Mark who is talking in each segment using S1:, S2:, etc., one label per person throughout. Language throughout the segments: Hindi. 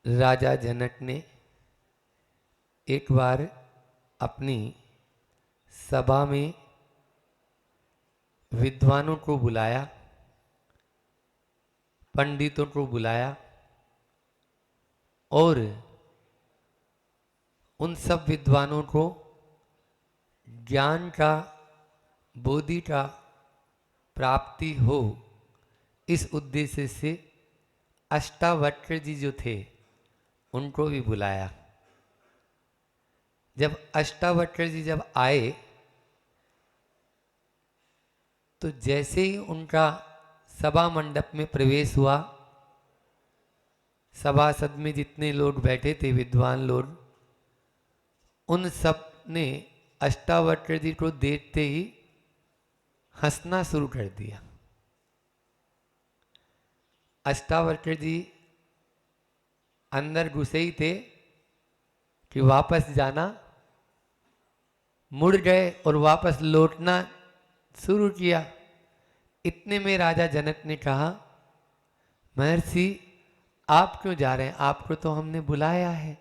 S1: राजा जनक ने एक बार अपनी सभा में विद्वानों को बुलाया, पंडितों को बुलाया और उन सब विद्वानों को ज्ञान का, बोधि का प्राप्ति हो, इस उद्देश्य से अष्टावक्र जी जो थे उनको भी बुलाया। जब अष्टावक्र जी जब आए तो जैसे ही उनका सभा मंडप में प्रवेश हुआ, सभासद में जितने लोग बैठे थे विद्वान लोग, उन सब ने अष्टावक्र जी को देखते ही हंसना शुरू कर दिया। अष्टावक्र जी अंदर घुसे ही थे कि वापस जाना, मुड़ गए और वापस लौटना शुरू किया। इतने में राजा जनक ने कहा, महर्षि आप क्यों जा रहे हैं? आपको तो हमने बुलाया है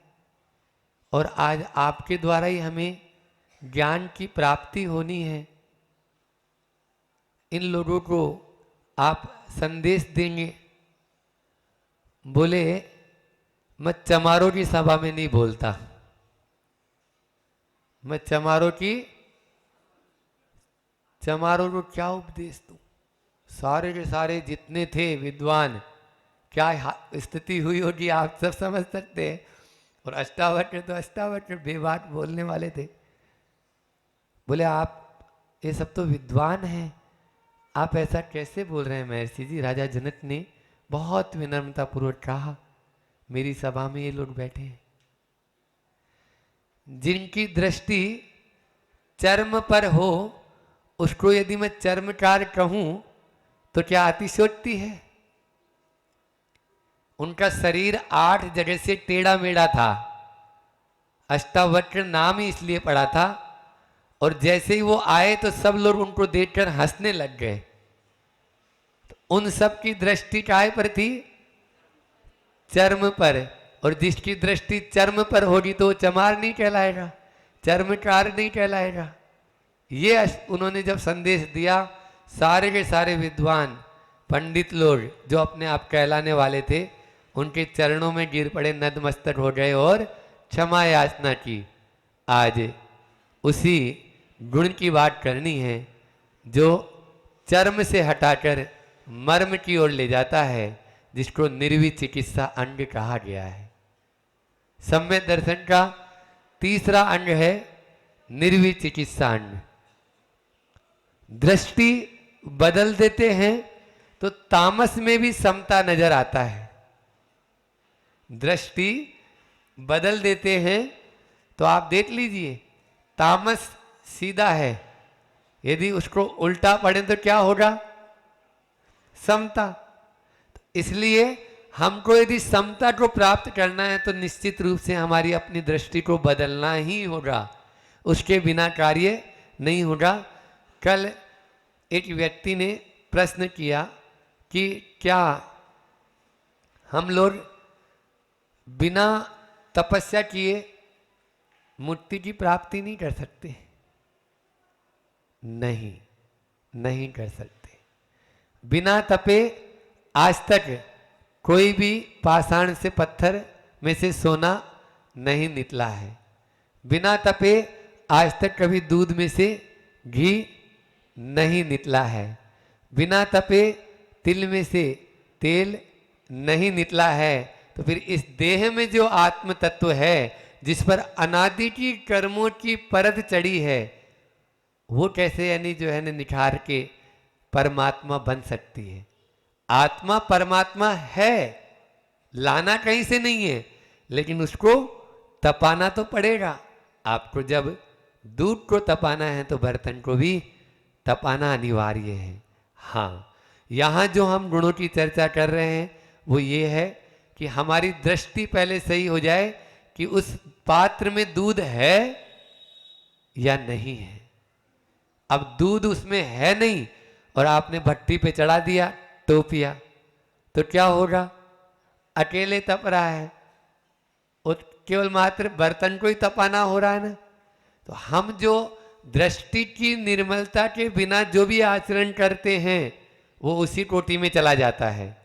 S1: और आज आपके द्वारा ही हमें ज्ञान की प्राप्ति होनी है। इन लोगों को आप संदेश देंगे। बोले, मैं चमारों की सभा में नहीं बोलता, मैं चमारों को क्या उपदेश दूं? सारे के सारे जितने थे विद्वान, क्या स्थिति हुई होगी आप सब समझ सकते हैं। और अष्टावक्र तो अष्टावक्र बेबाक बोलने वाले थे। बोले, आप ये सब तो विद्वान हैं, आप ऐसा कैसे बोल रहे हैं महर्षि जी? राजा जनक ने बहुत विनम्रता पूर्वक कहा, मेरी सभा में ये लोग बैठे हैं जिनकी दृष्टि चर्म पर हो, उसको यदि मैं चर्मकार कहूं तो क्या अतिशयोक्ति है? उनका शरीर 8 जगह से टेढ़ा मेढ़ा था, अष्टावक्र नाम ही इसलिए पड़ा था। और जैसे ही वो आए तो सब लोग उनको देखकर हंसने लग गए। तो उन सब की दृष्टि काय पर थी? चर्म पर। और जिसकी दृष्टि चर्म पर होगी तो वो चमार नहीं कहलाएगा, चर्मकार नहीं कहलाएगा। ये उन्होंने जब संदेश दिया, सारे के सारे विद्वान पंडित लोग जो अपने आप कहलाने वाले थे, उनके चरणों में गिर पड़े, नतमस्तक हो गए और क्षमा याचना की। आज उसी गुण की बात करनी है जो चर्म से हटाकर मर्म की ओर ले जाता है, जिसको निर्वित चिकित्सा अंग कहा गया है। सम्यक दर्शन का तीसरा अंग है निर्वित चिकित्सा अंग। दृष्टि बदल देते हैं तो तामस में भी समता नजर आता है। दृष्टि बदल देते हैं तो आप देख लीजिए, तामस सीधा है, यदि उसको उल्टा पड़े तो क्या होगा? समता। इसलिए हमको यदि समता को प्राप्त करना है तो निश्चित रूप से हमारी अपनी दृष्टि को बदलना ही होगा, उसके बिना कार्य नहीं होगा। कल एक व्यक्ति ने प्रश्न किया कि क्या हम लोग बिना तपस्या किए मुक्ति की प्राप्ति नहीं कर सकते? नहीं कर सकते। बिना तपे आज तक कोई भी पाषाण से पत्थर में से सोना नहीं निकला है। बिना तपे आज तक कभी दूध में से घी नहीं निकला है। बिना तपे तिल में से तेल नहीं निकला है। तो फिर इस देह में जो आत्म तत्व है, जिस पर अनादि की कर्मों की परत चढ़ी है, वो कैसे यानी जो है निखार के परमात्मा बन सकती है? आत्मा परमात्मा है, लाना कहीं से नहीं है, लेकिन उसको तपाना तो पड़ेगा। आपको जब दूध को तपाना है तो बर्तन को भी तपाना अनिवार्य है। हाँ, यहाँ जो हम गुणों की चर्चा कर रहे हैं वो ये है कि हमारी दृष्टि पहले सही हो जाए कि उस पात्र में दूध है या नहीं है। अब दूध उसमें है नहीं और आपने भट्टी पे चढ़ा दिया टोपिया, तो क्या होगा? अकेले तप रहा है, केवल मात्र बर्तन को ही तपाना हो रहा है ना। तो हम जो दृष्टि की निर्मलता के बिना जो भी आचरण करते हैं वो उसी कोटि में चला जाता है।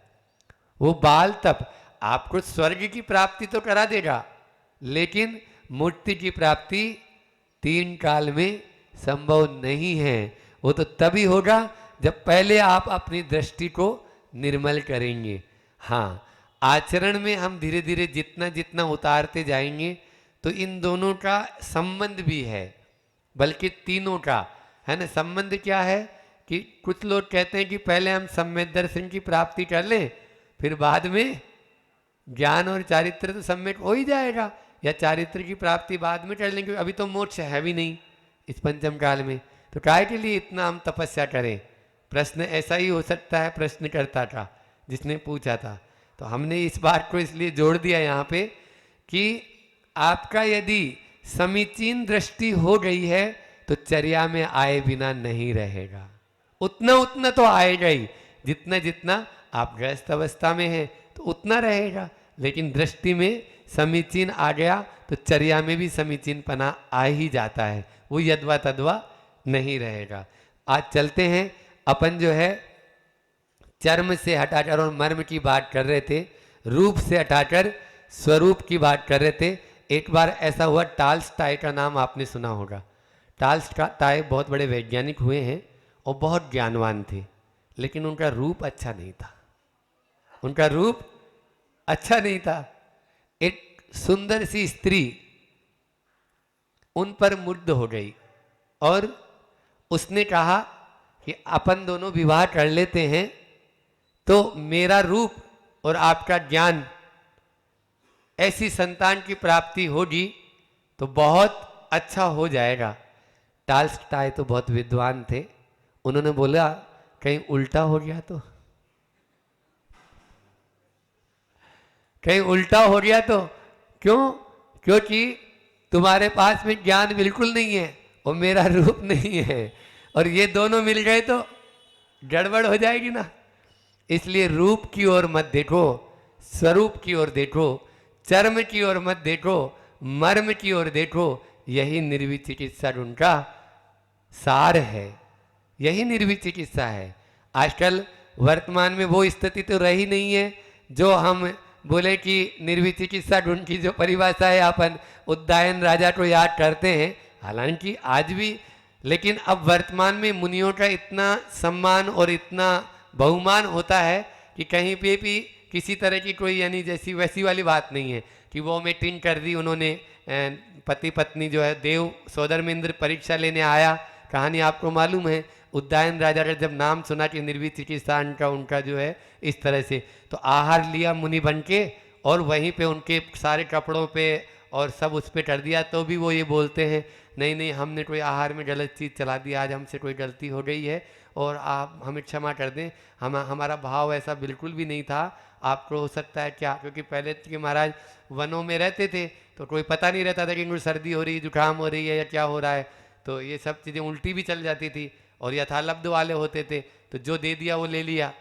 S1: वो बाल तप आपको स्वर्ग की प्राप्ति तो करा देगा, लेकिन मुक्ति की प्राप्ति 3 काल में संभव नहीं है। वो तो तभी होगा जब पहले आप अपनी दृष्टि को निर्मल करेंगे। हाँ, आचरण में हम धीरे धीरे जितना जितना उतारते जाएंगे तो इन दोनों का संबंध भी है, बल्कि तीनों का है ना। संबंध क्या है कि कुछ लोग कहते हैं कि पहले हम सम्यक दर्शन की प्राप्ति कर लें, फिर बाद में ज्ञान और चारित्र तो सम्यक हो ही जाएगा, या चारित्र की प्राप्ति बाद में कर लेंगे, अभी तो मोक्ष है भी नहीं इस पंचम काल में, तो काहे के लिए इतना हम तपस्या करें। प्रश्न ऐसा ही हो सकता है प्रश्नकर्ता का जिसने पूछा था। तो हमने इस बात को इसलिए जोड़ दिया यहाँ पे कि आपका यदि समीचीन दृष्टि हो गई है तो चर्या में आए बिना नहीं रहेगा। उतना उतना तो आएगा ही, जितना जितना आप गृहस्थ अवस्था में हैं तो उतना रहेगा, लेकिन दृष्टि में समीचीन आ गया तो चर्या में भी समीचीनपना आ ही जाता है, वो यद्वा तद्वा नहीं रहेगा। आज चलते हैं, अपन जो है चर्म से हटाकर और मर्म की बात कर रहे थे, रूप से हटाकर स्वरूप की बात कर रहे थे। एक बार ऐसा हुआ, टॉल्स्टॉय का नाम आपने सुना होगा। टॉल्स्टॉय बहुत बड़े वैज्ञानिक हुए हैं और बहुत ज्ञानवान थे, लेकिन उनका रूप अच्छा नहीं था। उनका रूप अच्छा नहीं था। एक सुंदर सी स्त्री उन पर मुग्ध हो गई और उसने कहा कि अपन दोनों विवाह कर लेते हैं तो मेरा रूप और आपका ज्ञान, ऐसी संतान की प्राप्ति होगी तो बहुत अच्छा हो जाएगा। टॉल्स्टॉय तो बहुत विद्वान थे, उन्होंने बोला कहीं उल्टा हो गया तो, कहीं उल्टा हो गया तो। क्यों? क्योंकि तुम्हारे पास में ज्ञान बिल्कुल नहीं है और मेरा रूप नहीं है, और ये दोनों मिल गए तो गड़बड़ हो जाएगी ना। इसलिए रूप की ओर मत देखो, स्वरूप की ओर देखो, चर्म की ओर मत देखो, मर्म की ओर देखो। यही निर्विच चिकित्सा उनका सार है, यही निर्विच चिकित्सा है। आजकल वर्तमान में वो स्थिति तो रही नहीं है जो हम बोले कि निर्विच चिकित्सा ढूंढ की जो परिभाषा है अपन उद्दायन राजा को याद करते हैं, हालांकि आज भी, लेकिन अब वर्तमान में मुनियों का इतना सम्मान और इतना बहुमान होता है कि कहीं पे भी किसी तरह की कोई यानी जैसी वैसी वाली बात नहीं है कि वो मीटिंग कर दी उन्होंने। पति पत्नी जो है, देव सौधर्मेंद्र परीक्षा लेने आया, कहानी आपको मालूम है। उद्दायन राजा का जब नाम सुना कि निर्विच चिकित्सा उनका जो है इस तरह से, तो आहार लिया मुनि बन के और वहीं पे उनके सारे कपड़ों पे और सब उस पर कर दिया। तो भी वो ये बोलते हैं नहीं नहीं, हमने कोई आहार में गलत चीज़ चला दी, आज हमसे कोई गलती हो गई है और आप हमें क्षमा कर दें, हमारा भाव ऐसा बिल्कुल भी नहीं था। आपको हो सकता है क्या, क्योंकि पहले के महाराज वनों में रहते थे तो कोई पता नहीं रहता था कि इनको सर्दी हो रही है, जुकाम हो रही है या क्या हो रहा है, तो ये सब चीज़ें उल्टी भी चल जाती थी और यथालब्ध वाले होते थे, तो जो दे दिया वो ले लिया,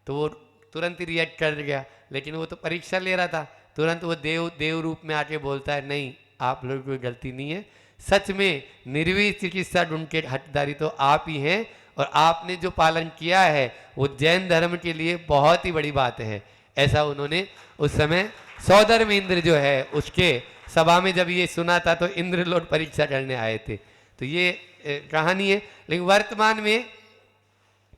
S1: तो वो तुरंत ही रिएक्ट कर गया। लेकिन वो तो परीक्षा ले रहा था, तुरंत वो देव रूप में आके बोलता है नहीं, आप लोगों की कोई गलती नहीं है, सच में निर्विच चिकित्सा ढूंढ के हकदारी तो आप ही हैं, और आपने जो पालन किया है वो जैन धर्म के लिए बहुत ही बड़ी बात है। ऐसा उन्होंने उस समय सौधर्मेंद्र जो है उसके सभा में जब ये सुना था तो इंद्र लोग परीक्षा करने आए थे। तो ये कहानी है, लेकिन वर्तमान में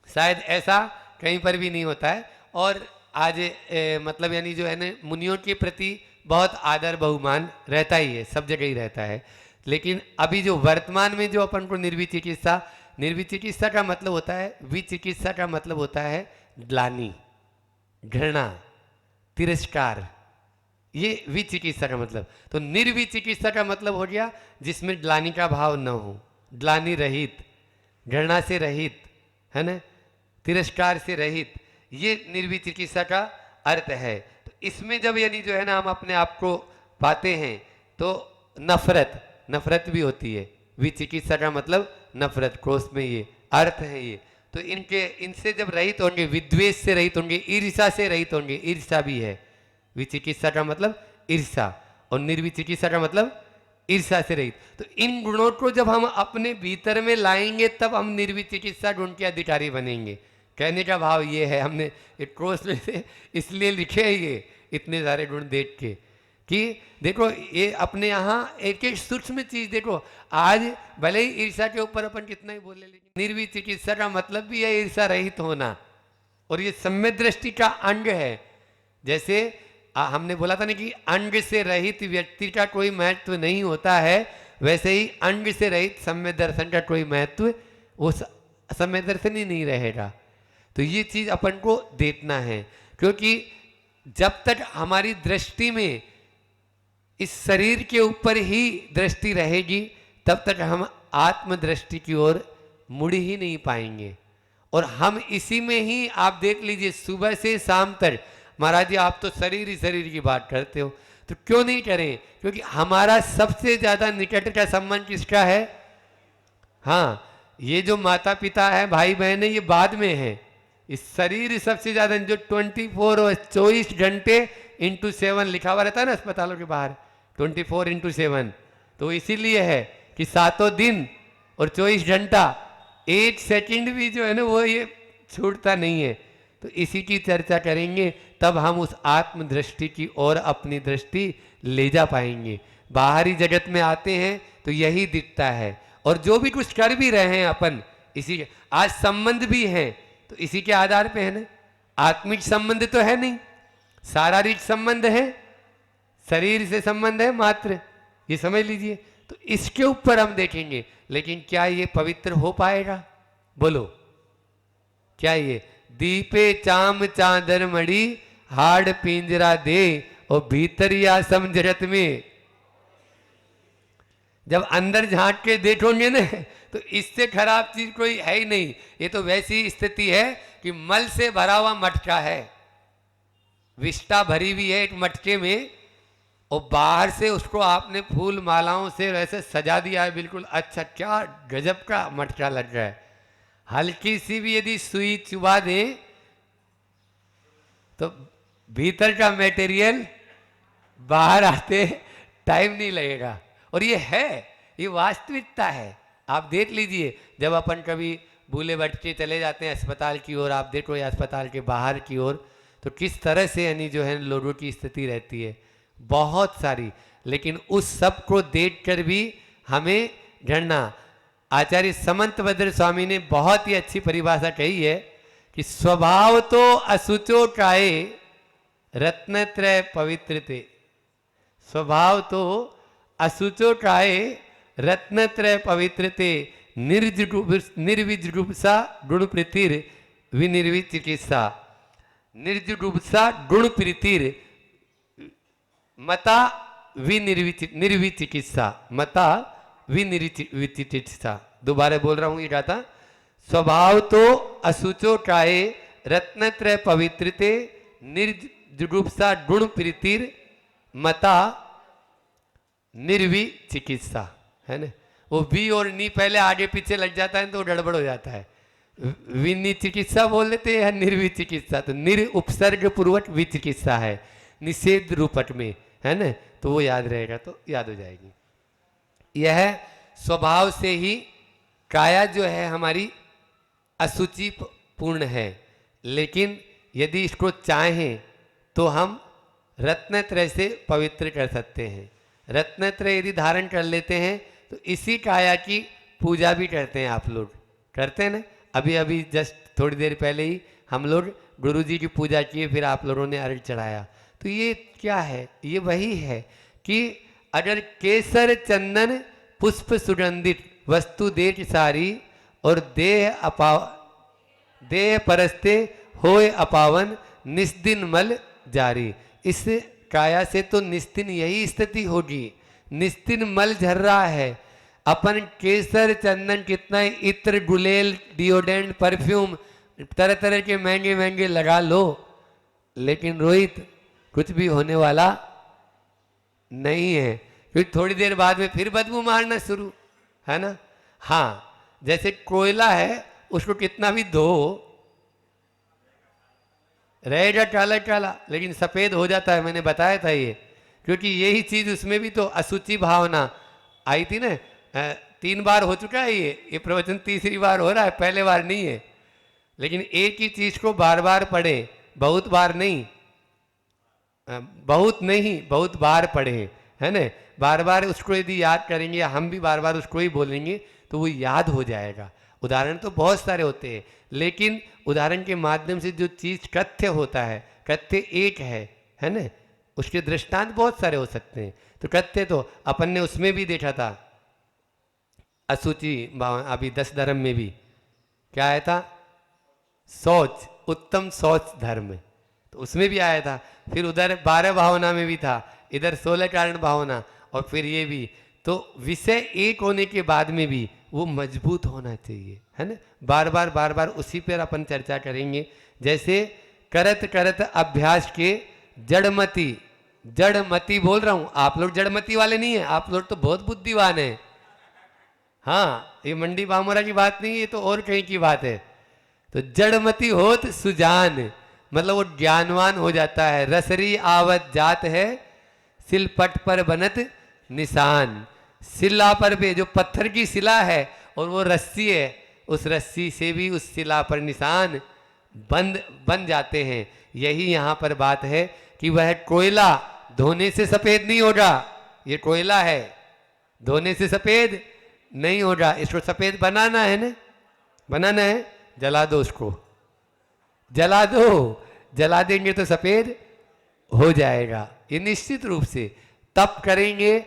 S1: शायद ऐसा कहीं पर भी नहीं होता है। और आज मतलब यानी जो है ना मुनियों के प्रति बहुत आदर बहुमान रहता ही है, सब जगह ही रहता है। लेकिन अभी जो वर्तमान में जो अपन को निर्विच चिकित्सा का मतलब होता है, विचिकित्सा का मतलब होता है ग्लानि, घृणा, तिरस्कार, ये विचिकित्सा का मतलब। तो निर्विच चिकित्सा का मतलब हो गया जिसमें ग्लानि का भाव न हो, ग्लानि रहित, घृणा से रहित, है ना, तिरस्कार से रहित, ये निर्विच चिकित्सा का अर्थ है। तो इसमें जब यानी जो है ना हम अपने आप को पाते हैं तो नफरत भी होती है। विचिकित्सा का मतलब नफरत, कोष में ये अर्थ है ये। तो इनसे जब रहित होंगे, विद्वेष से रहित होंगे, ईर्ष्या से रहित होंगे, ईर्ष्या भी है, विचिकित्सा का मतलब ईर्ष्या। और निर्विचिकित्सा का मतलब ईर्ष्या से रहित। तो इन गुणों को जब हम अपने भीतर में लाएंगे तब हम निर्विचिकित्सा गुण के अधिकारी बनेंगे। कहने का भाव ये है, हमने एक कोर्स में से इसलिए लिखे है ये इतने सारे गुण देख के कि देखो ये अपने यहाँ एक एक सूक्ष्म चीज देखो। आज भले ही ईर्ष्या के ऊपर अपन कितना ही बोले, लेकिन निर्विचिकित्सा का मतलब भी है ईर्ष्या रहित होना, और ये सम्यक दृष्टि का अंग है। जैसे हमने बोला था ना कि अंग से रहित व्यक्ति का कोई महत्व नहीं होता है, वैसे ही अंग से रहित सम्यक दर्शन का कोई महत्व वो सम्यक दर्शन ही नहीं रहेगा। तो ये चीज अपन को देखना है, क्योंकि जब तक हमारी दृष्टि में इस शरीर के ऊपर ही दृष्टि रहेगी तब तक हम आत्मदृष्टि की ओर मुड़ ही नहीं पाएंगे। और हम इसी में ही, आप देख लीजिए सुबह से शाम तक, महाराज जी आप तो शरीर ही शरीर की बात करते हो, तो क्यों नहीं करें? क्योंकि हमारा सबसे ज्यादा निकट का संबंध किसका है? हाँ, ये जो माता पिता है, भाई बहन है, ये बाद में है। इस शरीर सबसे ज्यादा, जो 24 और 24 घंटे इंटू 7 लिखा हुआ रहता है ना अस्पतालों के बाहर, 24 इंटू 7, तो इसीलिए है कि 7 दिन और 24 घंटा, 1 सेकंड भी जो है ना वो ये छूटता नहीं है। तो इसी की चर्चा करेंगे, तब हम उस आत्मदृष्टि की ओर अपनी दृष्टि ले जा पाएंगे। बाहरी जगत में आते हैं तो यही दिखता है, और जो भी कुछ कर भी रहे हैं अपन, इसी आज संबंध भी है तो इसी के आधार पे है ना। आत्मिक संबंध तो है नहीं, शारीरिक संबंध है, शरीर से संबंध है मात्र, ये समझ लीजिए। तो इसके ऊपर हम देखेंगे, लेकिन क्या ये पवित्र हो पाएगा? बोलो, क्या ये दीपे चाम चादर मड़ी, हाड़ पिंजरा दे और भीतर या समझरत में। जब अंदर झांक के देखोगे ना तो इससे खराब चीज कोई है ही नहीं। ये तो वैसी स्थिति है कि मल से भरा हुआ मटका है, विष्ठा भरी हुई है एक मटके में, और बाहर से उसको आपने फूल मालाओं से वैसे सजा दिया है बिल्कुल अच्छा, क्या गजब का मटका लग रहा है। हल्की सी भी यदि सुई चुबा दे तो भीतर का मटेरियल बाहर आते टाइम नहीं लगेगा। और ये है, ये वास्तविकता है। आप देख लीजिए, जब अपन कभी भूले भटके चले जाते हैं अस्पताल की ओर, आप देखो या अस्पताल के बाहर की ओर, तो किस तरह से यानी जो है लोगों की स्थिति रहती है, बहुत सारी। लेकिन उस सब को देखकर भी हमें घृणा। आचार्य समंतभद्र स्वामी ने बहुत ही अच्छी परिभाषा कही है कि स्वभाव तो असुचो काये रत्नत्रय पवित्रते। स्वभाव तो असुचो काये रत्नत्रय पवित्रते, निर्विजुगुप्सा गुण प्रीतिर विनिर्विचिकित्सा। निर्जुगुप्सा गुण प्रीतिर मता निर्विचिकित्सा, मता विनिर्विचिकित्सा। दोबारा बोल रहा हूं ये गाता। स्वभाव तो असुचो काये रत्नत्रय पवित्रते, निर्जुगुप्सा गुण प्रीतिर मता निर्विचिकित्सा, है ना। वो वी और नी पहले आगे पीछे लग जाता है तो गड़बड़ हो जाता है। विनि चिकित्सा बोल देते हैं, निर्विचिकित्सा तो निर उपसर्ग पूर्वक विचिकित्सा है, निषेध रूपक में, है ना। तो वो याद रहेगा तो याद हो जाएगी। यह स्वभाव से ही काया जो है हमारी असुचि पूर्ण है, लेकिन यदि इसको चाहें तो हम रत्नत्रय से पवित्र कर सकते हैं। रत्नत्रय यदि धारण कर लेते हैं तो इसी काया की पूजा भी करते हैं। आप लोग करते हैं ना, अभी अभी जस्ट थोड़ी देर पहले ही हम लोग गुरु जी की पूजा किए, फिर आप लोगों ने अर्घ चढ़ाया। तो ये क्या है? ये वही है कि अगर केसर चंदन पुष्प सुगंधित वस्तु देख सारी, और देह परस्ते होए अपावन, निस्दिन मल जारी। इस काया से तो निस्दिन यही स्थिति होगी। निस्दिन मल झर रहा है। अपन केसर चंदन कितना ही इत्र गुलेल डिओडेंट परफ्यूम तरह तरह के महंगे महंगे लगा लो, लेकिन रोहित कुछ भी होने वाला नहीं है, क्योंकि थोड़ी देर बाद में फिर बदबू मारना शुरू, है ना। हाँ, जैसे कोयला है, उसको कितना भी धो रहेगा काला काला, लेकिन सफेद हो जाता है। मैंने बताया था ये क्योंकि यही चीज उसमें भी तो असुचि भावना आई थी ना। 3 बार हो चुका है ये प्रवचन तीसरी बार हो रहा है, पहले बार नहीं है। लेकिन एक ही चीज को बार बार पढ़े, बहुत बार नहीं, बहुत बार पढ़े, है ना। बार बार उसको यदि याद करेंगे, हम भी बार बार उसको ही बोलेंगे तो वो याद हो जाएगा। उदाहरण तो बहुत सारे होते हैं, लेकिन उदाहरण के माध्यम से जो चीज कथ्य होता है, कथ्य एक है ना, उसके दृष्टांत बहुत सारे हो सकते हैं। तो कथ्य तो अपन ने उसमें भी देखा था, असुचि अभी 10 धर्म में भी क्या आया था, शौच, उत्तम शौच धर्म, तो उसमें भी आया था। फिर उधर 12 भावना में भी था, इधर 16 कारण भावना, और फिर ये भी। तो विषय एक होने के बाद में भी वो मजबूत होना चाहिए, है ना। बार बार उसी पर अपन चर्चा करेंगे। जैसे करत करत अभ्यास के जड़मती बोल रहा हूं, आप लोग जड़मती वाले नहीं है, आप लोग तो बहुत बुद्धिवान है। हाँ, ये मंडी बामोरा की बात नहीं है, ये तो और कहीं की बात है। तो जड़मती होत सुजान, मतलब वो ज्ञानवान हो जाता है। रसरी आवत जात है, सिलपट पर बनत निशान। शिला पर भी, जो पत्थर की शिला है और वो रस्सी है, उस रस्सी से भी उस शिला पर निशान बन जाते हैं। यही यहाँ पर बात है कि वह कोयला धोने से सफेद नहीं होगा। ये कोयला है, धोने से सफेद नहीं होगा। इसको सफेद बनाना है ना, बनाना है, जला दो उसको, जला दो, जला देंगे तो सफेद हो जाएगा। ये निश्चित रूप से तप करेंगे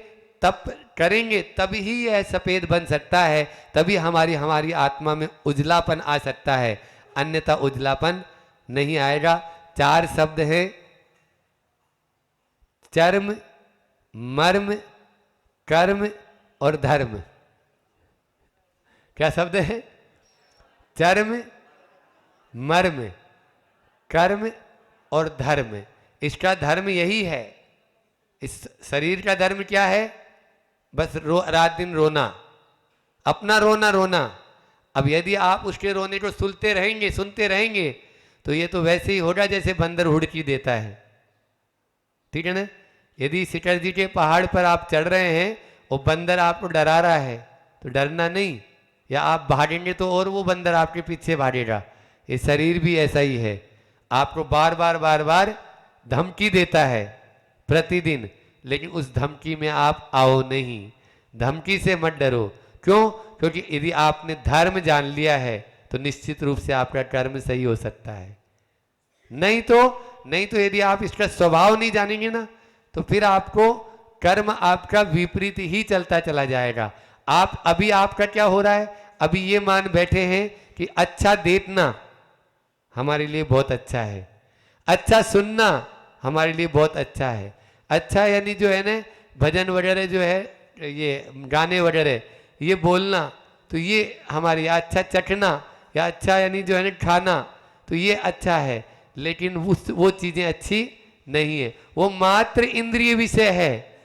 S1: तभी ही यह सफेद बन सकता है, तभी हमारी आत्मा में उजलापन आ सकता है, अन्यथा उजलापन नहीं आएगा। 4 शब्द हैं, चर्म, मर्म, कर्म और धर्म। क्या शब्द है? चर्म, मर्म, कर्म और धर्म। इसका धर्म यही है। इस शरीर का धर्म क्या है? बस रात दिन रोना, अपना रोना। अब यदि आप उसके रोने को सुनते रहेंगे तो ये तो वैसे ही होगा जैसे बंदर हुड़की देता है, ठीक है ना। यदि शिखर जी के पहाड़ पर आप चढ़ रहे हैं और बंदर आपको डरा रहा है तो डरना नहीं, या आप भागेंगे तो और वो बंदर आपके पीछे भागेगा। ये शरीर भी ऐसा ही है, आपको बार बार धमकी देता है प्रतिदिन, लेकिन उस धमकी में आप आओ नहीं, धमकी से मत डरो। क्यों? क्योंकि यदि आपने धर्म जान लिया है तो निश्चित रूप से आपका कर्म सही हो सकता है। नहीं तो यदि आप इसका स्वभाव नहीं जानेंगे ना, तो फिर आपको कर्म आपका विपरीत ही चलता चला जाएगा। अभी आपका क्या हो रहा है? अभी ये मान बैठे हैं कि अच्छा देखना हमारे लिए बहुत अच्छा है, अच्छा सुनना हमारे लिए बहुत अच्छा है। अच्छा यानी जो है ना, भजन वगैरह जो है, ये गाने वगैरह, ये बोलना, तो ये हमारे, या अच्छा चखना, या अच्छा यानी जो है ना खाना, तो ये अच्छा है। लेकिन वो चीज़ें अच्छी नहीं है, वो मात्र इंद्रिय विषय है,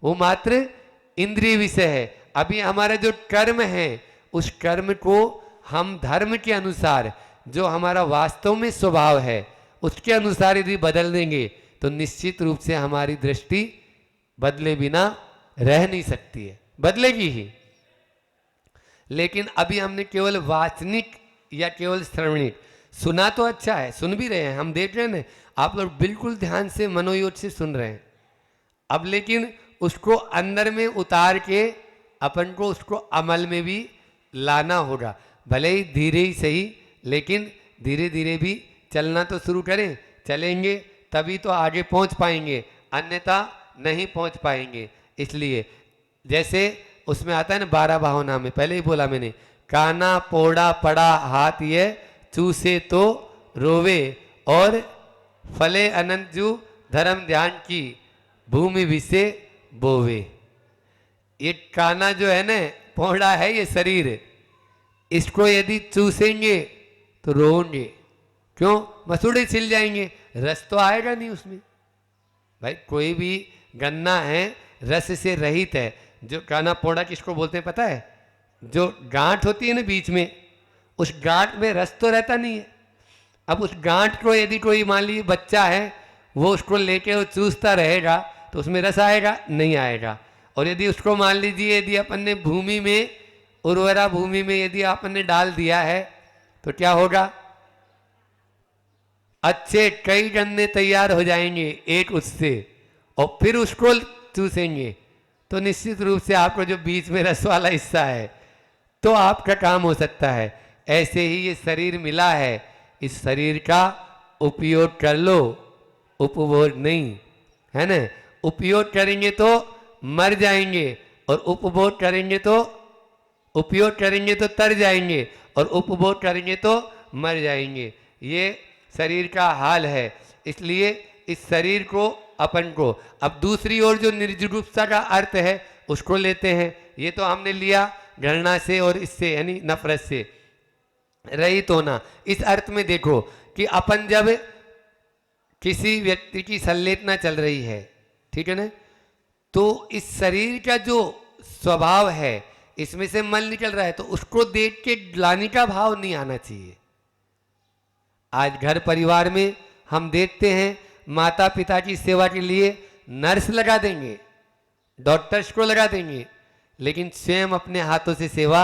S1: वो मात्र इंद्रिय विषय है। अभी हमारा जो कर्म है, उस कर्म को हम धर्म के अनुसार, जो हमारा वास्तव में स्वभाव है, उसके अनुसार यदि बदल देंगे तो निश्चित रूप से हमारी दृष्टि बदले बिना रह नहीं सकती है, बदलेगी ही। लेकिन अभी हमने केवल वाचनिक या केवल श्रवणिक सुना, तो अच्छा है, सुन भी रहे हैं, हम देख रहे हैं ना, आप लोग बिल्कुल ध्यान से मनोयोग से सुन रहे हैं। अब लेकिन उसको अंदर में उतार के अपन को उसको अमल में भी लाना होगा, भले ही धीरे ही सही, लेकिन धीरे धीरे भी चलना तो शुरू करें। चलेंगे तभी तो आगे पहुंच पाएंगे, अन्यथा नहीं पहुंच पाएंगे। इसलिए जैसे उसमें आता है ना 12 भावना में, पहले ही बोला मैंने, काना पोड़ा पड़ा हाथ ये चूसे तो रोवे, और फले अनंत जू धर्म ध्यान की भूमि विषे बोवे। ये काना जो है ना, पोड़ा है ये शरीर, इसको यदि चूसेंगे तो रोएंगे। क्यों? मसूड़े छिल जाएंगे, रस तो आएगा नहीं उसमें। भाई कोई भी गन्ना है रस से रहित है। जो काना पोड़ा किसको बोलते हैं पता है? जो गांठ होती है ना बीच में, उस गांठ में रस तो रहता नहीं है। अब उस गांठ को यदि कोई मान लीजिए बच्चा है, वो उसको लेके वो चूसता रहेगा, तो उसमें रस आएगा? नहीं आएगा। और यदि उसको मान लीजिए यदि अपन ने भूमि में, उर्वरा भूमि में यदि आपन ने डाल दिया है तो क्या होगा? अच्छे कई गन्ने तैयार हो जाएंगे एक उससे, और फिर उसको चूसेंगे तो निश्चित रूप से आपको जो बीच में रस वाला हिस्सा है तो आपका काम हो सकता है। ऐसे ही ये शरीर मिला है, इस शरीर का उपयोग कर लो, उपभोग नहीं, है ना। उपयोग करेंगे तो मर जाएंगे और उपभोग करेंगे तो, उपयोग करेंगे तो तर जाएंगे और उपभोग करेंगे तो मर जाएंगे। ये शरीर का हाल है। इसलिए इस शरीर को, अपन को, अब दूसरी ओर जो निर्जुगुप्सा का अर्थ है उसको लेते हैं। ये तो हमने लिया घृणा से और इससे यानी नफरत से रहित होना। इस अर्थ में देखो कि अपन जब किसी व्यक्ति की संलेपना चल रही है, ठीक है ना, तो इस शरीर का जो स्वभाव है इसमें से मल निकल रहा है तो उसको देख के ग्लानि का भाव नहीं आना चाहिए। आज घर परिवार में हम देखते हैं माता पिता की सेवा के लिए नर्स लगा देंगे, डॉक्टर्स को लगा देंगे, लेकिन स्वयं अपने हाथों से सेवा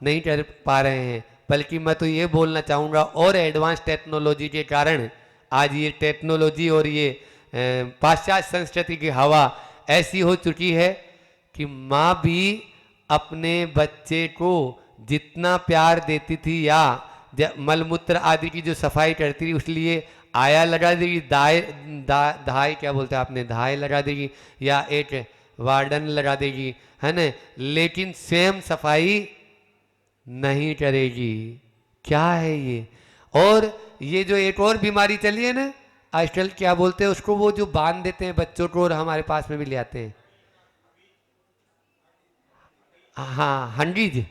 S1: नहीं कर पा रहे हैं। बल्कि मैं तो ये बोलना चाहूँगा और एडवांस टेक्नोलॉजी के कारण आज ये टेक्नोलॉजी और ये पाश्चात्य संस्कृति की हवा ऐसी हो चुकी है कि माँ भी अपने बच्चे को जितना प्यार देती थी या मलमूत्र आदि की जो सफाई करती थी उसलिए आया लगा देगी, धाई क्या बोलते हैं आपने, धाई लगा देगी या एक वार्डन लगा देगी, है ना, लेकिन स्वयं सफाई नहीं करेगी। क्या है ये? और ये जो एक और बीमारी चली है ना आजकल, क्या बोलते हैं उसको, वो जो बांध देते हैं बच्चों को और हमारे पास में भी ले आते हैं, हाँ हंडीज,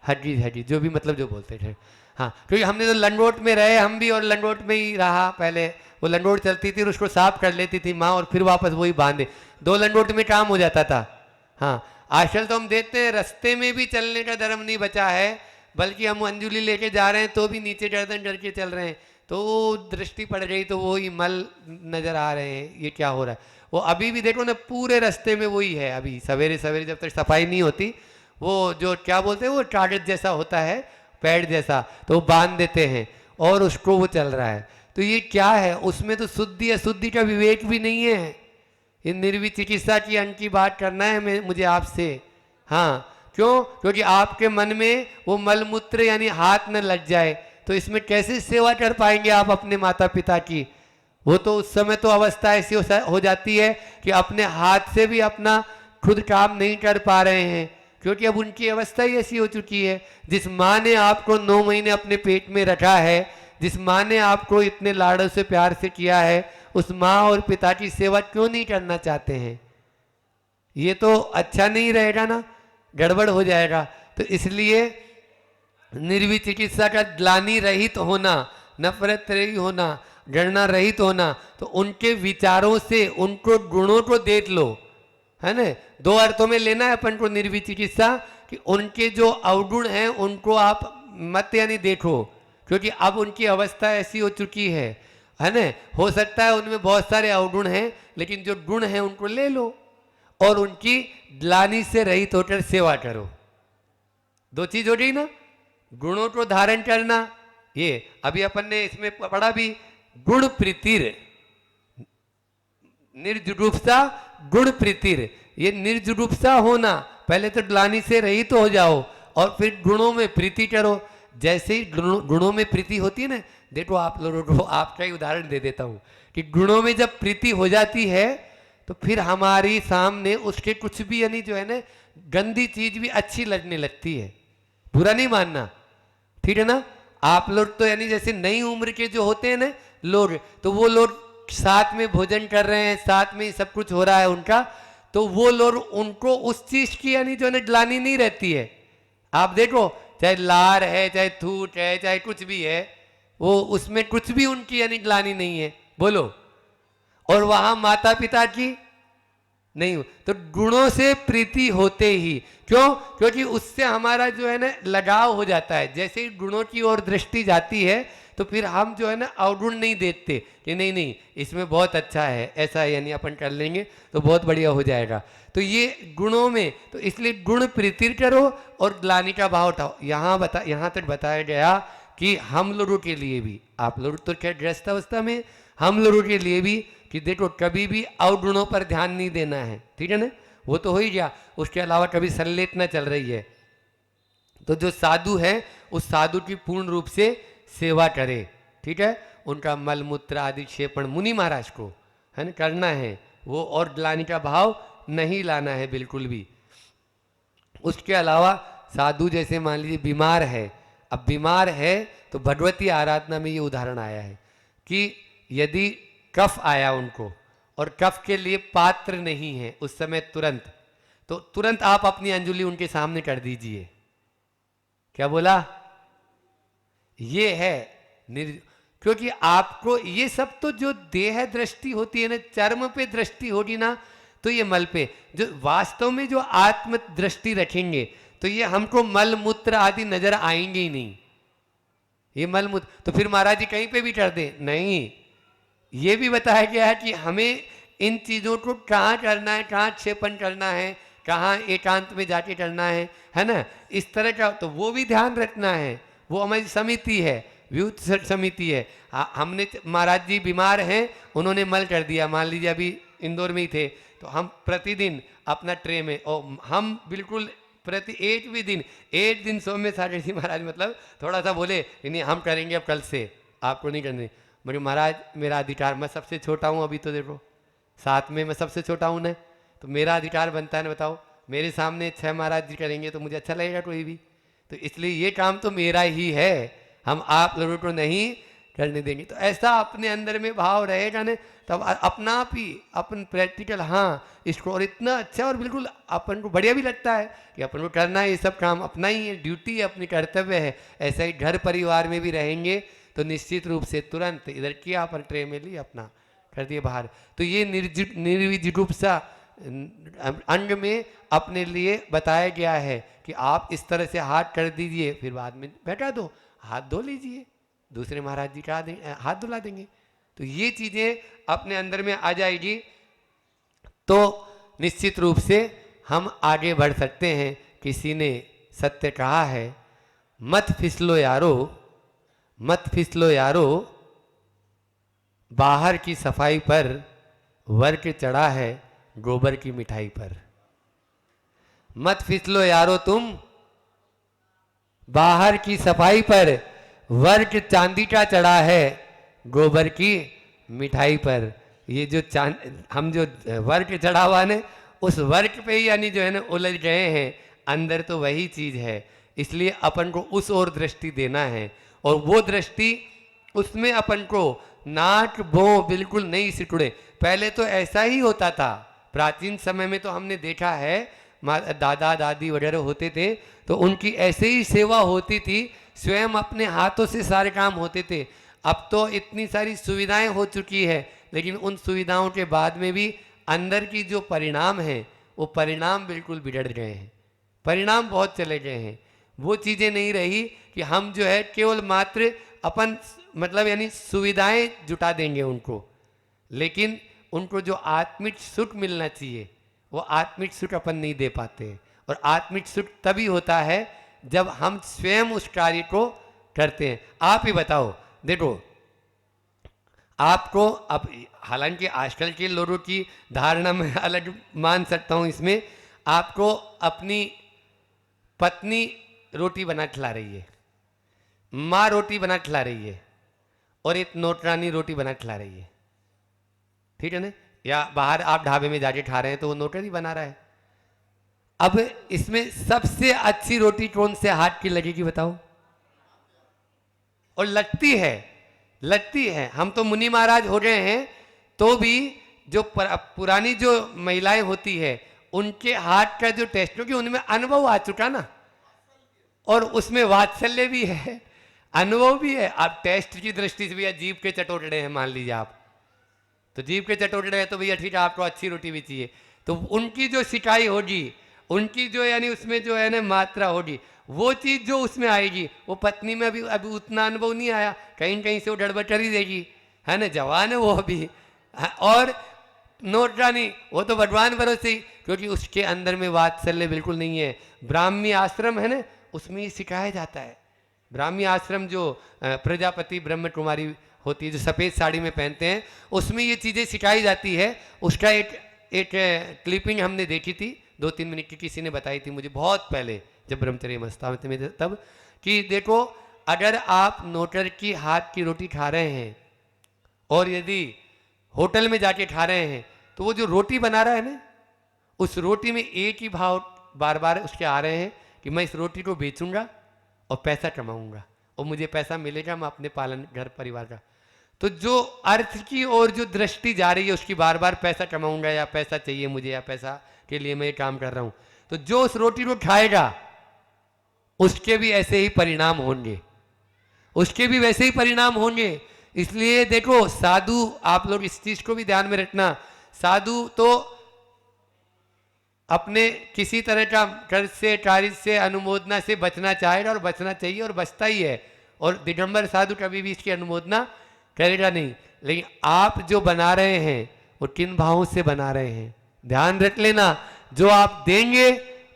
S1: हड्डीज जो भी मतलब जो बोलते थे, हाँ, क्योंकि हमने तो लंगोट में रहे हम भी, और लंगोट में ही रहा पहले। वो लंगोट चलती थी और उसको साफ कर लेती थी माँ और फिर वापस वही बांधे, 2 लंगोट में काम हो जाता था। हाँ, आजकल तो हम देखते हैं रास्ते में भी चलने का धर्म नहीं बचा है, बल्कि हम अंजुली लेके जा रहे हैं तो भी नीचे गर्दन करके चल रहे हैं, तो दृष्टि पड़ गई तो वही मल नजर आ रहे हैं। ये क्या हो रहा है? वो अभी भी देखो ना पूरे रास्ते में वही है। अभी सवेरे सवेरे जब तक सफाई नहीं होती, वो जो क्या बोलते हैं वो कागज जैसा होता है, पैड जैसा, तो वो बांध देते हैं और उसको वो चल रहा है। तो ये क्या है? उसमें तो शुद्धि अशुद्धि का विवेक भी नहीं है। ये निर्विध चिकित्सा की अंग की बात करना है मुझे आपसे। हाँ, क्यों? क्योंकि आपके मन में वो मलमूत्र यानी हाथ न लग जाए, तो इसमें कैसे सेवा कर पाएंगे आप अपने माता पिता की? वो तो उस समय तो अवस्था ऐसी हो जाती है कि अपने हाथ से भी अपना खुद काम नहीं कर पा रहे हैं, क्योंकि अब उनकी अवस्था ही ऐसी हो चुकी है। जिस माँ ने आपको 9 महीने अपने पेट में रखा है, जिस माँ ने आपको इतने लाड़ों से प्यार से किया है, उस माँ और पिता की सेवा क्यों नहीं करना चाहते हैं? ये तो अच्छा नहीं रहेगा ना, गड़बड़ हो जाएगा। तो इसलिए निर्विध चिकित्सा का ग्लानि रहित होना, नफरत रहित होना, घृणा रहित होना, तो उनके विचारों से उनको गुणों को देख लो, है ना। 2 अर्थों में लेना है अपन को निर्विध चिकित्सा, कि उनके जो अवगुण हैं उनको आप मत यानी देखो, क्योंकि अब उनकी अवस्था ऐसी हो चुकी है ना। हो सकता है उनमें बहुत सारे अवगुण हैं, लेकिन जो गुण हैं उनको ले लो और उनकी ग्लानि से रहित होकर सेवा करो। 2 चीज हो गई ना, गुणों को धारण करना। ये अभी अपन ने इसमें पढ़ा भी, गुण प्रीतिर, निर्जुगुप्सा गुण प्रीतिर। ये निर्जुगुप्सा होना, पहले तो ग्लानि से रहित हो जाओ और फिर गुणों में प्रीति करो। जैसे ही गुणों में प्रीति होती है ना, देखो आप लोगों को आपका ही उदाहरण दे देता हूं कि गुणों में जब प्रीति हो जाती है तो फिर हमारी सामने उसके कुछ भी यानी जो है ना गंदी चीज भी अच्छी लगने लगती है। बुरा नहीं मानना, ठीक है ना। आप लोग तो यानी जैसे नई उम्र के जो होते हैं ना लोग, तो वो लोग साथ में भोजन कर रहे हैं, साथ में सब कुछ हो रहा है उनका, तो वो लोग उनको उस चीज की यानी जो है ग्लानि नहीं रहती है। आप देखो चाहे लार है, चाहे थूट है, चाहे कुछ भी है, वो उसमें कुछ भी उनकी यानी ग्लानि नहीं है, बोलो। और वहां माता पिता की नहीं हो, तो गुणों से प्रीति होते ही, क्यों? क्योंकि उससे हमारा जो है ना लगाव हो जाता है। जैसे ही गुणों की ओर दृष्टि जाती है तो फिर हम जो है ना अवगुण नहीं देखते कि नहीं नहीं इसमें बहुत अच्छा है, ऐसा है, यानी अपन कर लेंगे तो बहुत बढ़िया हो जाएगा। तो ये गुणों में, तो इसलिए गुण प्रीतिर करो और ग्लानि का भाव उठाओ। यहाँ तक बताया गया कि हम लोगों के लिए भी, आप लोग तो क्या गृहस्थ अवस्था में, हम लोगों के लिए भी कि देखो कभी भी अवगुणों पर ध्यान नहीं देना है, ठीक है ना, वो तो हो ही गया। उसके अलावा कभी संलेखना चल रही है तो जो साधु है उस साधु की पूर्ण रूप से सेवा करे, ठीक है, उनका मल मूत्र आदि क्षेपण मुनि महाराज को है ना करना है वो, और ग्लानि का भाव नहीं लाना है बिल्कुल भी। उसके अलावा साधु जैसे मान लीजिए बीमार है, अब बीमार है तो भगवती आराधना में ये उदाहरण आया है कि यदि कफ आया उनको और कफ के लिए पात्र नहीं है उस समय तुरंत, तो तुरंत आप अपनी अंजुलि उनके सामने कर दीजिए। क्या बोला? ये है क्योंकि आपको ये सब तो जो देह दृष्टि होती है ना, चर्म पे दृष्टि होगी ना, तो ये मल पे, जो वास्तव में जो आत्म दृष्टि रखेंगे तो ये हमको मल मूत्र आदि नजर आएंगे ही नहीं। ये मल मूत्र तो फिर महाराज जी कहीं पे भी कर दे नहीं, ये भी बताया गया है कि हमें इन चीजों को कहाँ करना है, कहाँ क्षेपण करना है, कहाँ एकांत में जाके करना है ना, इस तरह का तो वो भी ध्यान रखना है। वो हमारी समिति है, व्यूथ समिति है। हमने महाराज जी बीमार हैं, उन्होंने मल कर दिया, मान लीजिए अभी इंदौर में ही थे, तो हम प्रतिदिन अपना ट्रे में, और हम बिल्कुल प्रति एक दिन सौम्य सागर जी महाराज मतलब थोड़ा सा बोले नहीं हम करेंगे अब कल से, आपको नहीं करने। बोले महाराज मेरा अधिकार, मैं सबसे छोटा हूँ अभी, तो देखो साथ में मैं सबसे छोटा हूँ ना, तो मेरा अधिकार बनता है ना, बताओ मेरे सामने 6 महाराज जी करेंगे तो मुझे अच्छा लगेगा कोई भी, तो इसलिए ये काम तो मेरा ही है, हम आप लोगों को नहीं करने देंगे। तो ऐसा अपने अंदर में भाव रहेगा ना, तब अपना आप ही अपन प्रैक्टिकल, हाँ इसको, और इतना अच्छा और बिल्कुल अपन को बढ़िया भी लगता है कि अपन को करना है, ये सब काम अपना ही है, ड्यूटी है, अपनी कर्तव्य है। ऐसा ही घर परिवार में भी रहेंगे तो निश्चित रूप से तुरंत इधर किया अपन ट्रे में ली अपना कर दिए बाहर। तो ये निर्विजिगुप्सा अंग में अपने लिए बताया गया है कि आप इस तरह से हाथ कर दीजिए, फिर बाद में बैठा दो, हाथ धो लीजिए, दूसरे महाराज जी का हाथ धुला देंगे। तो ये चीजें अपने अंदर में आ जाएगी तो निश्चित रूप से हम आगे बढ़ सकते हैं। किसी ने सत्य कहा है, मत फिसलो यारो, मत फिसलो यारो, बाहर की सफाई पर वर्क चढ़ा है गोबर की मिठाई पर। मत फिसलो यारो तुम, बाहर की सफाई पर वर्क चांदी का चढ़ा है गोबर की मिठाई पर। ये जो हम जो वर्क चढ़ा हुआ है उस वर्क पे ही यानी जो है ना उलझ गए हैं, अंदर तो वही चीज है। इसलिए अपन को उस ओर दृष्टि देना है, और वो दृष्टि उसमें अपन को नाक भों बिल्कुल नहीं सिकुड़े। पहले तो ऐसा ही होता था, प्राचीन समय में तो हमने देखा है दादा दादी वगैरह होते थे तो उनकी ऐसे ही सेवा होती थी, स्वयं अपने हाथों से सारे काम होते थे। अब तो इतनी सारी सुविधाएं हो चुकी है, लेकिन उन सुविधाओं के बाद में भी अंदर की जो परिणाम है वो परिणाम बिल्कुल बिगड़ गए हैं, परिणाम बहुत चले गए हैं। वो चीज़ें नहीं रही कि हम जो है केवल मात्र अपन मतलब यानी सुविधाएं जुटा देंगे उनको, लेकिन उनको जो आत्मिक सुख मिलना चाहिए वो आत्मिक सुख अपन नहीं दे पाते। और आत्मिक सुख तभी होता है जब हम स्वयं उस कार्य को करते हैं। आप ही बताओ, देखो आपको अब, हालांकि आजकल के लोगों की धारणा में अलग मान सकता हूं, इसमें आपको अपनी पत्नी रोटी बना खिला रही है, माँ रोटी बना खिला रही है, और एक नौकरानी रोटी बना खिला रही है, ठीक है ना, या बाहर आप ढाबे में जाके खा रहे हैं तो वो नौकरी बना रहा है। अब इसमें सबसे अच्छी रोटी कौन से हाथ की लगेगी बताओ? और लगती है, लगती है। हम तो मुनि महाराज हो गए हैं तो भी जो पुरानी जो महिलाएं होती है उनके हाथ का जो टेस्ट, क्योंकि उनमें अनुभव आ चुका ना, और उसमें वात्सल्य भी है, अनुभव भी है। आप टेस्ट की दृष्टि से भैया जीभ के चटोरे हैं, मान लीजिए आप तो जीभ के चटोरे हैं तो भैया ठीक है आपको अच्छी रोटी भी चाहिए, तो उनकी जो सिकाई होगी उनकी जो यानी उसमें जो है ना मात्रा होगी, वो चीज़ जो उसमें आएगी, वो पत्नी में अभी अभी उतना अनुभव नहीं आया, कहीं कहीं से वो गड़बड़ ही देगी, है ना, जवान है वो अभी। और नोटरानी वो तो भगवान भरोसे ही, क्योंकि उसके अंदर में वात्सल्य बिल्कुल नहीं है। ब्राह्मी आश्रम है ना, उसमें ये सिखाया जाता है। ब्राह्मी आश्रम जो प्रजापति ब्रह्म कुमारी होती है, जो सफ़ेद साड़ी में पहनते हैं, उसमें ये चीज़ें सिखाई जाती है। उसका एक क्लिपिंग हमने देखी थी 2-3 मिनट की, किसी ने बताई थी मुझे बहुत पहले जब ब्रह्मचर्य अवस्था में तब, कि देखो अगर आप नोटर की हाथ की रोटी खा रहे हैं और यदि होटल में जाके खा रहे हैं, तो वो जो रोटी बना रहा है ना, उस रोटी में एक ही भाव बार बार उसके आ रहे हैं कि मैं इस रोटी को बेचूंगा और पैसा कमाऊंगा और मुझे पैसा मिलेगा, मैं अपने पालन घर परिवार का। तो जो अर्थ की ओर जो दृष्टि जा रही है उसकी, बार बार पैसा कमाऊंगा या पैसा चाहिए मुझे या पैसा के लिए मैं ये काम कर रहा हूं, तो जो उस रोटी को खाएगा उसके भी ऐसे ही परिणाम होंगे, उसके भी वैसे ही परिणाम होंगे। इसलिए देखो साधु, आप लोग इस चीज को भी ध्यान में रखना, साधु तो अपने किसी तरह का कर्ज से, कार्य से, अनुमोदना से बचना चाहेगा और बचना चाहिए और बचता ही है। और दिगंबर साधु कभी भी इसकी अनुमोदना करेगा नहीं। लेकिन आप जो बना रहे हैं वो किन भावों से बना रहे हैं, ध्यान रख लेना। जो आप देंगे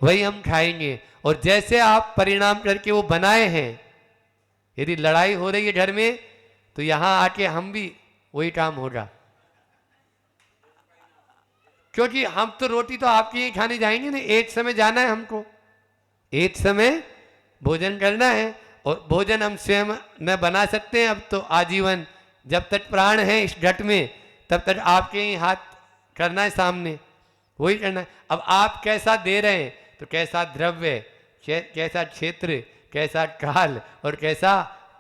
S1: वही हम खाएंगे, और जैसे आप परिणाम करके वो बनाए हैं, यदि लड़ाई हो रही है घर में, तो यहां आके हम भी वही काम होगा। क्योंकि हम तो रोटी तो आपके यहीं खाने जाएंगे ना, एक समय जाना है हमको, एक समय भोजन करना है, और भोजन हम स्वयं न बना सकते हैं अब तो आजीवन, जब तक प्राण है इस घट में तब तक आपके ही हाथ करना है सामने, वही करना है। अब आप कैसा दे रहे हैं, तो कैसा द्रव्य, कैसा क्षेत्र, कैसा काल और कैसा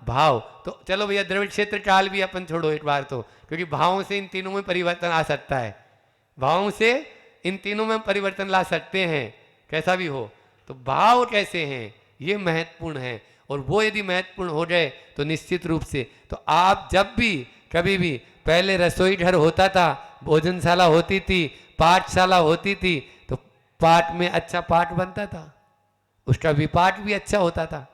S1: भाव। तो चलो भैया द्रव्य क्षेत्र काल भी अपन छोड़ो एक बार तो, क्योंकि भावों से इन तीनों में परिवर्तन आ सकता है, भावों से इन तीनों में परिवर्तन ला सकते हैं, कैसा भी हो। तो भाव कैसे हैं ये महत्वपूर्ण है, और वो यदि महत्वपूर्ण हो जाए तो निश्चित रूप से, तो आप जब भी कभी भी, पहले रसोई घर होता था, भोजनशाला होती थी, पाठशाला होती थी, तो पाठ में अच्छा पाठ बनता था, उसका विपाठ भी अच्छा होता था,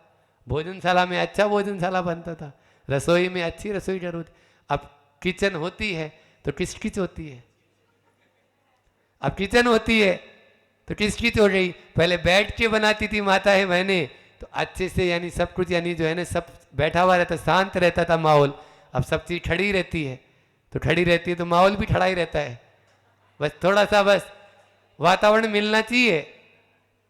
S1: भोजनशाला में अच्छा भोजनशाला बनता था, रसोई में अच्छी रसोई घर होती। अब किचन होती है तो किस किच होती है, अब किचन होती है तो किस किच हो गई। पहले बैठ के बनाती थी माता है बहनें, तो अच्छे से यानी सब कुछ यानी जो है ना सब बैठा हुआ रहता, शांत रहता था माहौल। अब सब चीज खड़ी रहती है, तो खड़ी रहती है तो माहौल भी खड़ा ही रहता है। बस थोड़ा सा बस वातावरण मिलना चाहिए,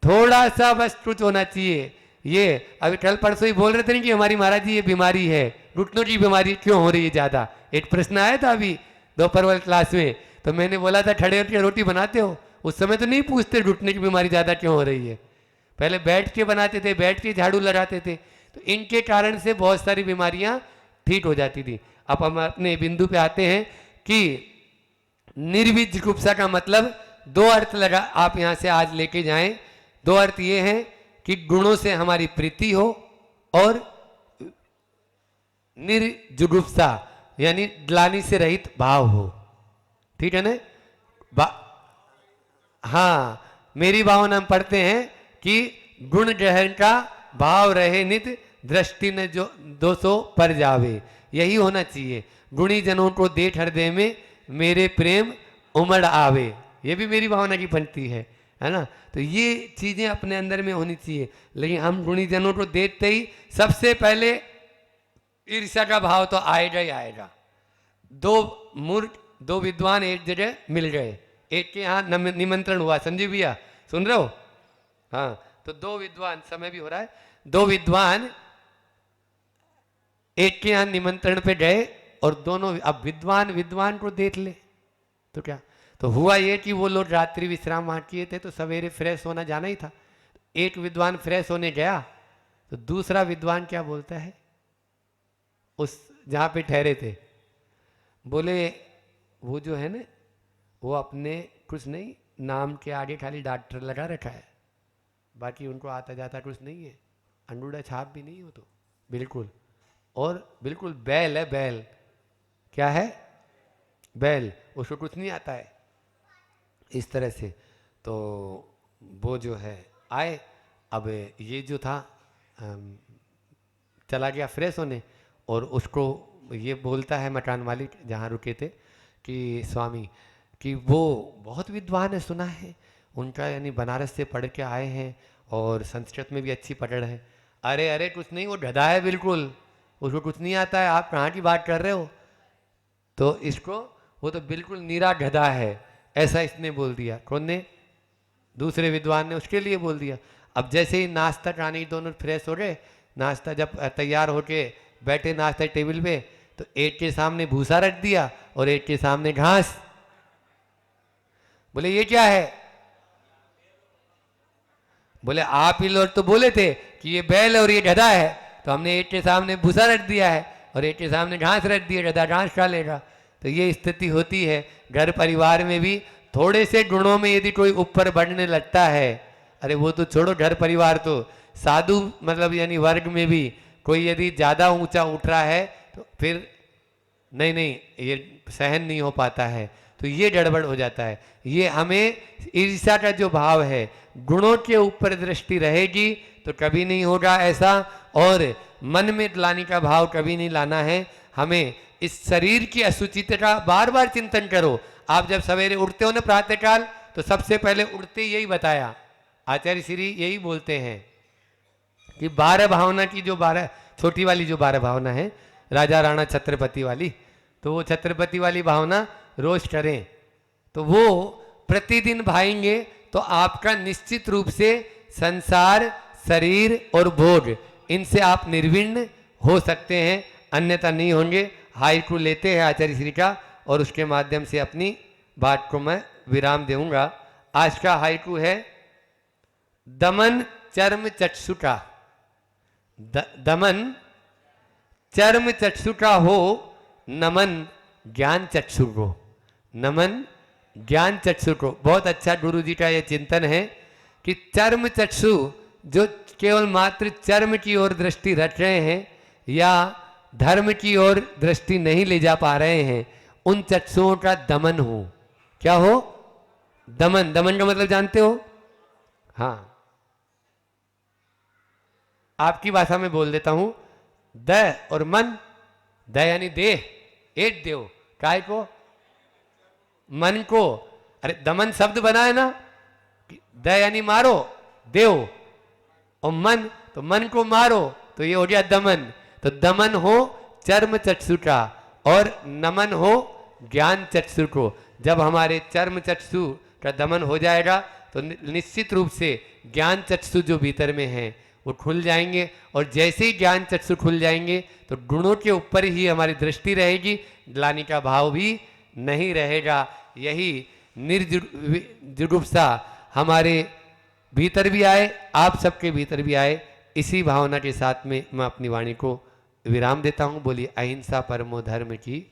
S1: थोड़ा सा बस कुछ होना चाहिए। ये अभी कल परसों ही बोल रहे थे ना कि हमारी महाराज जी ये बीमारी है, घुटनों की बीमारी क्यों हो रही है ज्यादा, एक प्रश्न आया था अभी दोपहर वाली क्लास में, तो मैंने बोला था खड़े होकर रोटी बनाते हो, उस समय तो नहीं पूछते घुटने की बीमारी ज्यादा क्यों हो रही है, पहले बैठ के बनाते थे, बैठ के झाड़ू लगाते थे, तो इनके कारण से बहुत सारी बीमारियां ठीक हो जाती थी। अब हम अपने बिंदु पे आते हैं कि निर्विज जिगुप्सा का मतलब दो अर्थ लगा, आप यहां से आज लेके जाएं। दो अर्थ ये हैं कि गुणों से हमारी प्रीति हो, और निर्जुगुप्सा यानी ग्लानि से रहित भाव हो, ठीक है ना। हाँ, मेरी भावना हम पढ़ते हैं कि गुण ग्रहण का भाव रहे नित, दृष्टि न जो 200 पर जावे, यही होना चाहिए। गुणी जनों को देख हृदय में मेरे प्रेम उमड़ आवे, ये भी मेरी भावना की पंक्ति है ना। तो ये चीजें अपने अंदर में होनी चाहिए। लेकिन हम गुणी जनों को देखते ही सबसे पहले ईर्ष्या का भाव तो आएगा ही आएगा। दो विद्वान एक जगह मिल गए, एक के यहाँ निमंत्रण हुआ, संजीव भैया सुन रहे हो, हाँ, तो दो विद्वान, समय भी हो रहा है, दो विद्वान एक के यहाँ निमंत्रण पे गए, और दोनों, अब विद्वान विद्वान को देख ले तो क्या, तो हुआ ये कि वो लोग रात्रि विश्राम वहां किए थे, तो सवेरे फ्रेश होना जाना ही था। एक विद्वान फ्रेश होने गया, तो दूसरा विद्वान क्या बोलता है, उस जहां पे ठहरे थे, बोले वो जो है ना, वो अपने कुछ नहीं, नाम के आगे खाली डॉक्टर लगा रखा है, बाकी उनको आता जाता कुछ नहीं है, अंगूठा छाप भी नहीं हो तो बिल्कुल, और बिल्कुल बैल है, बैल क्या है, बैल, उसको कुछ नहीं आता है इस तरह से। तो वो जो है आए, अब ये जो था चला गया फ्रेश होने, और उसको ये बोलता है मकान मालिक जहाँ रुके थे कि स्वामी कि वो बहुत विद्वान है, सुना है उनका, यानी बनारस से पढ़ के आए हैं और संस्कृत में भी अच्छी पकड़ है। अरे अरे कुछ नहीं, वो गधा है बिल्कुल, उसको कुछ नहीं आता है, आप कहाँ की बात कर रहे हो। तो इसको वो तो बिल्कुल नीरा गधा है, ऐसा इसने बोल दिया। कौन ने? दूसरे विद्वान ने उसके लिए बोल दिया। अब जैसे ही नाश्ता खाने दोनों फ्रेश हो गए, नाश्ता जब तैयार होके बैठे नाश्ता टेबल पे, तो एक के सामने भूसा रख दिया और एक के सामने घास। बोले ये क्या है? बोले आप ही लोग तो बोले थे कि ये बैल और ये गधा है, तो हमने एक के सामने भूसा रख दिया है और एक के सामने घास रख दिया, गधा घास खा लेगा। तो ये स्थिति होती है घर परिवार में भी। थोड़े से गुणों में यदि कोई ऊपर बढ़ने लगता है, अरे वो तो छोड़ो घर परिवार, तो साधु मतलब यानी वर्ग में भी कोई यदि ज़्यादा ऊंचा उठ रहा है तो फिर नहीं नहीं ये सहन नहीं हो पाता है, तो ये गड़बड़ हो जाता है। ये हमें ईर्ष्या का जो भाव है, गुणों के ऊपर दृष्टि रहेगी तो कभी नहीं होगा ऐसा, और मन में लाने का भाव कभी नहीं लाना है। हमें इस शरीर की अशुचिता का बार बार चिंतन करो। आप जब सवेरे उठते हो ना प्रातःकाल, तो सबसे पहले उठते यही बताया, आचार्य श्री यही बोलते हैं कि 12 भावना की जो 12 छोटी वाली जो 12 भावना है, राजा राणा छत्रपति वाली, तो वो छत्रपति वाली भावना रोज करें, तो वो प्रतिदिन भाएंगे तो आपका निश्चित रूप से संसार, शरीर और भोग, इनसे आप निर्विण्ण हो सकते हैं, अन्यथा नहीं होंगे। हाइकू लेते हैं आचार्य श्री का और उसके माध्यम से अपनी बात को मैं विराम दूंगा। आज का हाइकू है दमन चर्म चक्षु का। दमन चर्म चक्षु का हो, नमन ज्ञान चक्षु को। नमन ज्ञान चक्षु को। बहुत अच्छा गुरु जी का यह चिंतन है कि चर्म चक्षु जो केवल मात्र चर्म की ओर दृष्टि रख रहे हैं या धर्म की ओर दृष्टि नहीं ले जा पा रहे हैं, उन चक्षुओं का दमन हो। क्या हो? दमन। दमन का मतलब जानते हो? हाँ, आपकी भाषा में बोल देता हूं। द और मन, द यानी देह, एक देव, काय को? मन को। अरे दमन शब्द बना है ना, द यानी मारो, देव, और मन, तो मन को मारो, तो ये हो गया दमन। तो दमन हो चर्म चक्षु का और नमन हो ज्ञान चक्षु को। जब हमारे चर्म चक्षु का दमन हो जाएगा तो निश्चित रूप से ज्ञान चक्षु जो भीतर में है वो खुल जाएंगे, और जैसे ही ज्ञान चक्षु खुल जाएंगे तो गुणों के ऊपर ही हमारी दृष्टि रहेगी, ग्लानि का भाव भी नहीं रहेगा। यही निर्जुगुप्सा हमारे भीतर भी आए, आप सबके भीतर भी आए। इसी भावना के साथ में मैं अपनी वाणी को विराम देता हूँ। बोलिए अहिंसा परमो धर्म की